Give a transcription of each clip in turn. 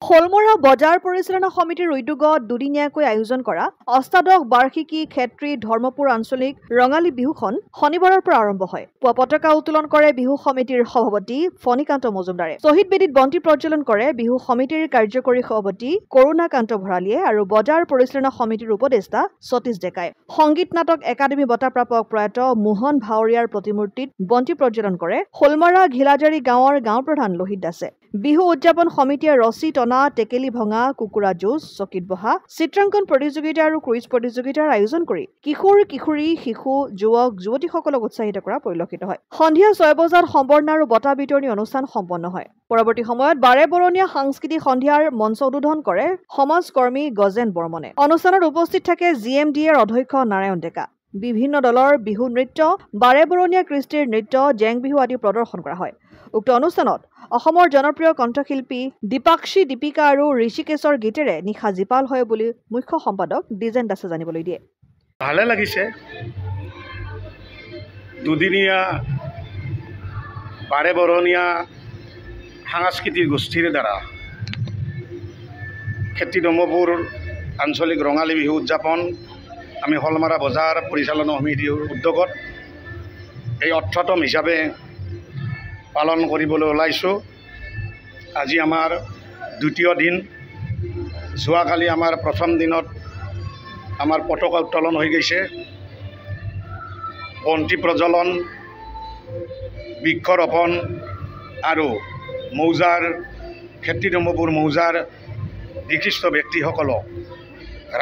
শোলমৰা বজাৰ পৰিচালনা সমিতিৰ উদ্যোগত দুদিনীয়াকৈ আয়োজন কৰা অষ্টাদশ বাৰ্ষিকী ক্ষেত্ৰী ধৰ্মপুৰ আঞ্চলিক ৰঙালী বিহুখন শনিবাৰৰ পৰা আৰম্ভ হয়। পুৱা পতাকা উত্তোলন কৰে বিহু সমিতিৰ সভাপতি ফণীকান্ত মজুমদাৰে। শ্বহীদ বেদীত বন্তি প্ৰজ্বলন কৰে বিহু সমিতিৰ কাৰ্যকৰী সভাপতি কৰুণাকান্ত ভৰালীয়ে আৰু বজাৰ পৰিচালনা সমিতিৰ উপদেষ্টা সতীশ ডেকাই। সংগীত নাটক একাডেমী বঁটাপ্ৰাপক প্ৰয়াত মোহন ভাৱৰীয়াৰ প্ৰতিমূৰ্তিত বন্তি প্ৰজ্বলন কৰে শোলমৰা ঘিলাজাৰী গাঁৱৰ গাঁও প্ৰধান লোহিত দাসে। বিহু উদযাপন সমিতিয়ে ৰছী টনা, টেকেলি ভঙা, কুকুৰা যুঁজ, চকীত বহা, চিত্ৰাংকন প্ৰতিযোগিতা আৰু কুইজ প্ৰতিযোগিতাৰ আয়োজন কৰি কিশোৰ কিশোৰী, শিশু, যুৱক যুৱতীসকলক উৎসাহিত কৰা পৰিলক্ষিত হয়। সন্ধিয়া 6 বজাত সম্বৰ্ধনা আৰু বঁটা বিতৰণী অনুষ্ঠান সম্পন্ন হয়। পৰৱৰ্তী সময়ত বাৰেবৰণীয়া সাংস্কৃতিক সন্ধিয়াৰ মঞ্চ উদ্বোধন কৰে সমাজকৰ্মী গজেন বৰ্মনে। অনুষ্ঠানত উপস্থিত থাকে GMDAৰ অধ্যক্ষ নাৰায়ণ ডেকা। বিভিন্ন দলৰ বিহু নৃত্য, বাৰেবৰণীয়া কৃষ্টিৰ নৃত্য, জেং বিহু আদি প্ৰদৰ্শন কৰা হয়। উক্ত অনুষ্ঠানত অসমৰ জনপ্ৰিয় কণ্ঠশিল্পী দীপাক্ষী দীপিকা আৰু ঋষিকেশৰ গীতেৰে নিশা জীপাল হয় বুলি মুখ্য সম্পাদক দ্বিজেন দাসে জানিবলৈ দিয়ে। ভালে লাগিছে। দুদিনীয়া বাৰেবৰণীয়া সাংস্কৃতিক গোষ্ঠীৰ দ্বাৰা ক্ষেত্ৰী ধৰ্মপুৰ আঞ্চলিক ৰঙালী বিহু উদযাপন আমি শোলমৰা বজাৰ পৰিচালনা সমিতিৰ উদ্যোগত এই 18তম হিচাপে পালন কৰিবলৈ ওলাইছোঁ। আজি আমাৰ দ্বিতীয় দিন। যোৱাকালি আমাৰ প্ৰথম দিনত আমাৰ পতাকা উত্তোলন হৈ গৈছে, বন্তি প্ৰজ্বলন, বৃক্ষৰোপণ আৰু মৌজাৰ ক্ষেত্ৰী ধৰ্মপুৰ মৌজাৰ বিশিষ্ট ব্যক্তিসকলক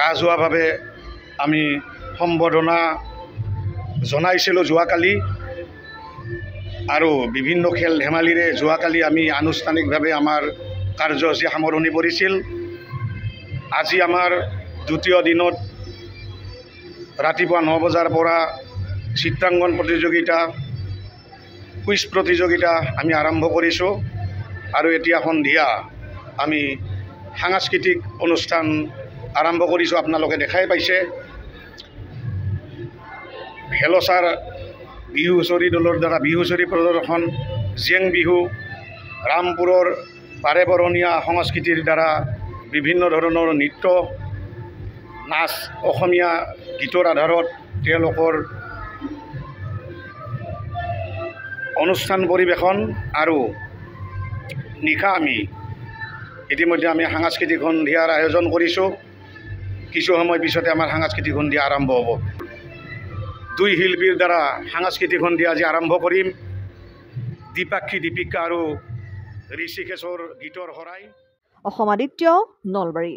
ৰাজহুৱাভাৱে আমি সম্বৰ্ধনা জনাইছিলোঁ যোৱাকালি আৰু বিভিন্ন খেল ধেমালিৰে যোৱাকালি আমি আনুষ্ঠানিকভাৱে আমাৰ কাৰ্যসূচী সামৰণি পৰিছিল। আজি আমাৰ দ্বিতীয় দিনত ৰাতিপুৱা 9 বজাৰ পৰা চিত্ৰাংকন প্ৰতিযোগিতা, কুইজ প্ৰতিযোগিতা আমি আৰম্ভ কৰিছোঁ আৰু এতিয়া সন্ধিয়া আমি সাংস্কৃতিক অনুষ্ঠান আৰম্ভ কৰিছোঁ। আপোনালোকে দেখাই পাইছে হেলচাৰ বিহু হুঁচৰি দলৰ দ্বাৰা বিহু হুঁচৰি প্ৰদৰ্শন, জেং বিহু, ৰামপুৰৰ বাৰেবৰণীয়া সংস্কৃতিৰ দ্বাৰা বিভিন্ন ধৰণৰ নৃত্য, নাচ, অসমীয়া গীতৰ আধাৰত তেওঁলোকৰ অনুষ্ঠান পৰিৱেশন আৰু নিশা আমি ইতিমধ্যে আমি সাংস্কৃতিক সন্ধিয়াৰ আয়োজন কৰিছোঁ। কিছু সময় পিছতে আমাৰ সাংস্কৃতিক সন্ধিয়া আৰম্ভ হ'ব। দুই শিল্পীৰ দ্বাৰা সাংস্কৃতিক সন্ধিয়া আজি আৰম্ভ কৰিম। দীপাক্ষী দীপিকা আৰু ঋষিকেশৰ গীতৰ শৰাই। অসম আদিত্য, নলবাৰী।